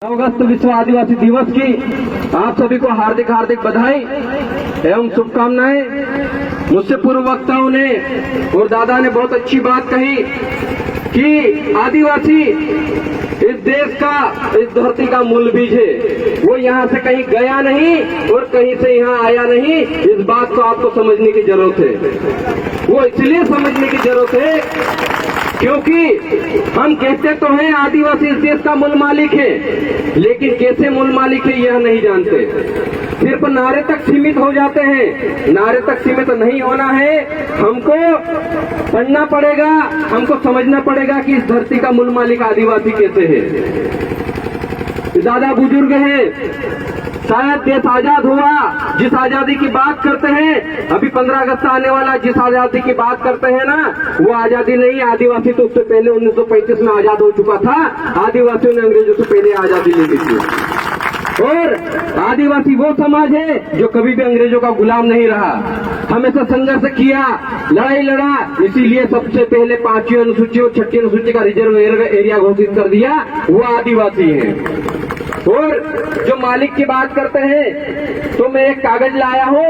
अगस्त विश्व आदिवासी दिवस की आप सभी को हार्दिक हार्दिक बधाई एवं शुभकामनाएं। मुझसे पूर्व वक्ताओं ने और दादा ने बहुत अच्छी बात कही कि आदिवासी इस देश का, इस धरती का मूल बीज है। वो यहाँ से कहीं गया नहीं और कहीं से यहाँ आया नहीं। इस बात को आपको समझने की जरूरत है। वो इसलिए समझने की जरूरत है क्योंकि हम कहते तो हैं आदिवासी इस देश का मूल मालिक है, लेकिन कैसे मूल मालिक है यह नहीं जानते। सिर्फ नारे तक सीमित हो जाते हैं। नारे तक सीमित नहीं होना है, हमको पढ़ना पड़ेगा, हमको समझना पड़ेगा कि इस धरती का मूल मालिक आदिवासी कैसे है। दादा बुजुर्ग हैं, शायद देश आजाद हुआ, जिस आजादी की बात करते हैं, अभी 15 अगस्त आने वाला, जिस आजादी की बात करते हैं ना, वो आजादी नहीं। आदिवासी तो उससे पहले 1935 में आजाद हो चुका था। आदिवासियों ने अंग्रेजों से पहले आजादी ले ली थी। और आदिवासी वो समाज है जो कभी भी अंग्रेजों का गुलाम नहीं रहा, हमेशा संघर्ष किया, लड़ाई लड़ा। इसीलिए सबसे पहले 5वीं अनुसूची और 6ठी अनुसूची का रिजर्व एरिया घोषित कर दिया। वो आदिवासी है। और जो मालिक की बात करते हैं, तो मैं एक कागज लाया हूँ।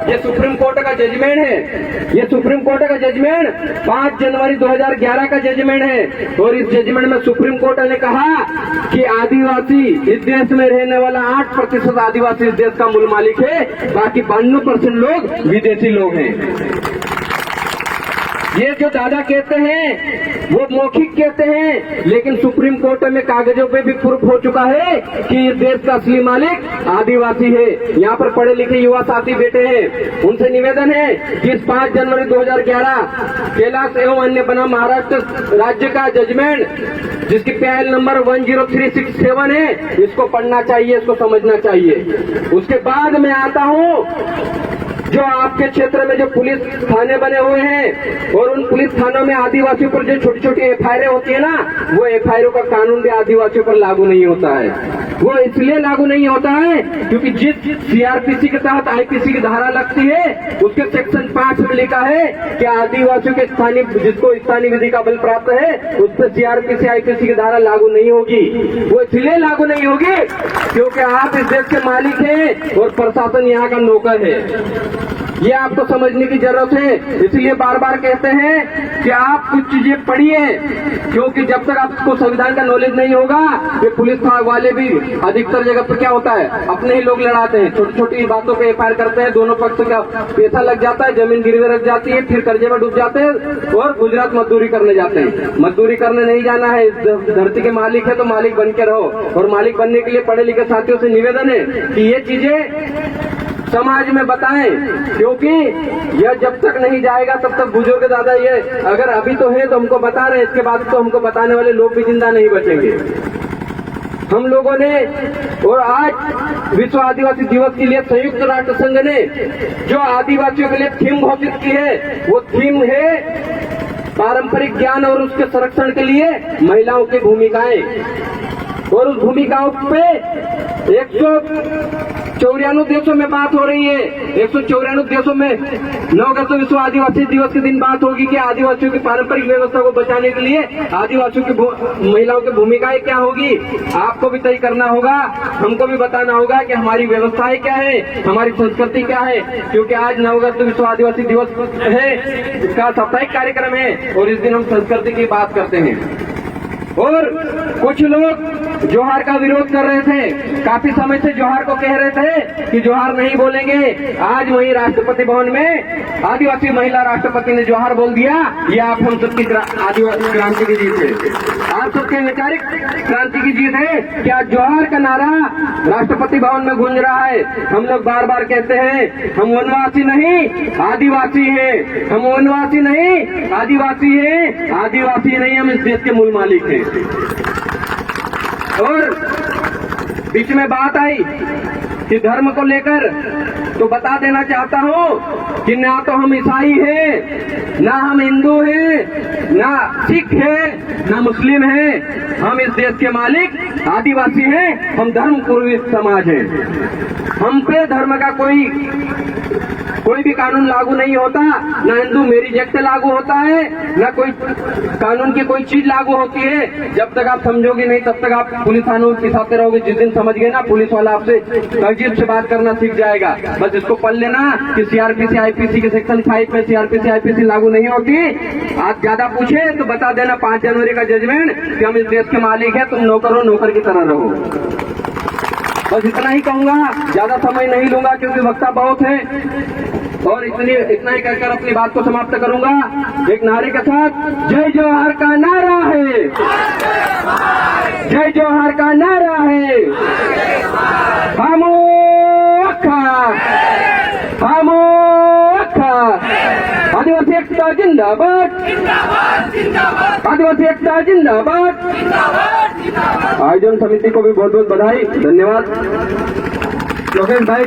ये सुप्रीम कोर्ट का जजमेंट है। ये सुप्रीम कोर्ट का जजमेंट 5 जनवरी 2011 का जजमेंट है। और इस जजमेंट में सुप्रीम कोर्ट ने कहा कि आदिवासी, इस देश में रहने वाला 8% आदिवासी इस देश का मूल मालिक है, बाकी 92% लोग विदेशी लोग हैं। ये जो दादा कहते हैं वो मौखिक कहते हैं, लेकिन सुप्रीम कोर्ट में कागजों पे भी प्रूफ हो चुका है कि इस देश का असली मालिक आदिवासी है। यहाँ पर पढ़े लिखे युवा साथी बैठे हैं, उनसे निवेदन है कि इस 5 जनवरी 2011 कैलाश एवं अन्य बना महाराष्ट्र राज्य का जजमेंट, जिसकी PIL नंबर 10367 है, इसको पढ़ना चाहिए, इसको समझना चाहिए। उसके बाद मैं आता हूँ जो आपके क्षेत्र में जो पुलिस थाने बने हुए हैं, और उन पुलिस थानों में आदिवासियों पर जो छोटी छोटी FIR होती है ना, वो FIR का कानून भी आदिवासियों पर लागू नहीं होता है। वो इसलिए लागू नहीं होता है क्योंकि जिस CRPC के तहत IPC की धारा लगती है, उसके सेक्शन 5 में लिखा है कि आदिवासियों के स्थानीय, जिसको स्थानीय विधि का बल प्राप्त है, उस पर CRPC IPC की धारा लागू नहीं होगी। वो इसलिए लागू नहीं होगी क्योंकि आप इस देश के मालिक हैं और प्रशासन यहाँ का नौकर है। ये आपको समझने की जरूरत है। इसलिए बार बार कहते हैं कि आप कुछ चीजें पढ़िए, क्योंकि जब तक आपको संविधान का नॉलेज नहीं होगा, ये पुलिस वाले भी अधिकतर जगह पर क्या होता है, अपने ही लोग लड़ाते हैं, छोटी छोटी बातों पे FIR करते हैं, दोनों पक्ष का पैसा लग जाता है, जमीन गिरवी रख जाती है, फिर कर्जे में डूब जाते हैं और गुजरात मजदूरी करने जाते हैं। मजदूरी करने नहीं जाना है, इस धरती के मालिक है तो मालिक बन के रहो। और मालिक बनने के लिए पढ़े लिखे साथियों से निवेदन है कि ये चीजें समाज में बताएं, क्योंकि यह जब तक नहीं जाएगा तब तक बुजुर्ग दादा, ये अगर अभी तो है तो हमको बता रहे हैं, इसके बाद तो हमको बताने वाले लोग भी जिंदा नहीं बचेंगे। हम लोगों ने, और आज विश्व आदिवासी दिवस के लिए संयुक्त राष्ट्र संघ ने जो आदिवासियों के लिए थीम घोषित की है, वो थीम है पारंपरिक ज्ञान और उसके संरक्षण के लिए महिलाओं की भूमिकाएं। और उस भूमिकाओं पे 194 देशों में बात हो रही है। 194 देशों में 9 अगस्त विश्व आदिवासी दिवस के दिन बात होगी कि आदिवासियों की पारंपरिक व्यवस्था को बचाने के लिए आदिवासियों की महिलाओं की भूमिकाएं क्या होगी, आपको भी तय करना होगा, हमको भी बताना होगा कि हमारी व्यवस्थाएं क्या है, हमारी संस्कृति क्या है। क्योंकि आज 9 अगस्त विश्व आदिवासी दिवस है, इसका साप्ताहिक कार्यक्रम है और इस दिन हम संस्कृति की बात करते हैं। और कुछ लोग जोहार का विरोध कर रहे थे, काफी समय से जोहार को कह रहे थे कि जोहार नहीं बोलेंगे। आज वही राष्ट्रपति भवन में आदिवासी महिला राष्ट्रपति ने जोहार बोल दिया। ये आप हम सबकी आदिवासी क्रांति की जीत है, आप सबके वैचारिक क्रांति की जीत है। क्या जोहार का नारा राष्ट्रपति भवन में गूंज रहा है। हम लोग बार बार कहते हैं हम वनवासी नहीं आदिवासी हैं, हम वनवासी नहीं आदिवासी हैं, आदिवासी नहीं हम इस देश के मूल मालिक हैं। और बीच में बात आई कि धर्म को लेकर, तो बता देना चाहता हूं कि ना तो हम ईसाई हैं, ना हम हिंदू हैं, ना सिख हैं, ना मुस्लिम हैं। हम इस देश के मालिक आदिवासी हैं, हम धर्म पूर्वित समाज हैं। हम पे धर्म का कोई भी कानून लागू नहीं होता, ना हिंदू मैरिज एक्ट लागू होता है, ना कोई कानून की कोई चीज लागू होती है। जब तक आप समझोगे नहीं तब तक आप पुलिस कानून पिसाते रहोगे। जिस दिन समझ गए ना, पुलिस वाला आपसे तहजीब से बात करना सीख जाएगा। बस इसको पढ़ लेना कि सीआरपीसी आईपीसी के सेक्शन 5 में सीआरपीसी आईपीसी लागू नहीं होती। आप ज्यादा पूछे तो बता देना 5 जनवरी का जजमेंट कि हम इस देश के मालिक है, तुम नौकरो नौकर की तरह रहो। बस इतना ही कहूंगा, ज्यादा समय नहीं लूंगा क्योंकि वक्ता बहुत है। और इतना ही कहकर अपनी बात को समाप्त करूंगा एक नारे के साथ। जय जोहार का नारा है, जय जोहार का नारा है। खामोखा खामोखा, आदिवासी एकता जिंदाबाद, आदिवासी एकता जिंदाबाद। आयोजन समिति को भी बहुत बहुत बधाई, धन्यवाद। योगेश भाई।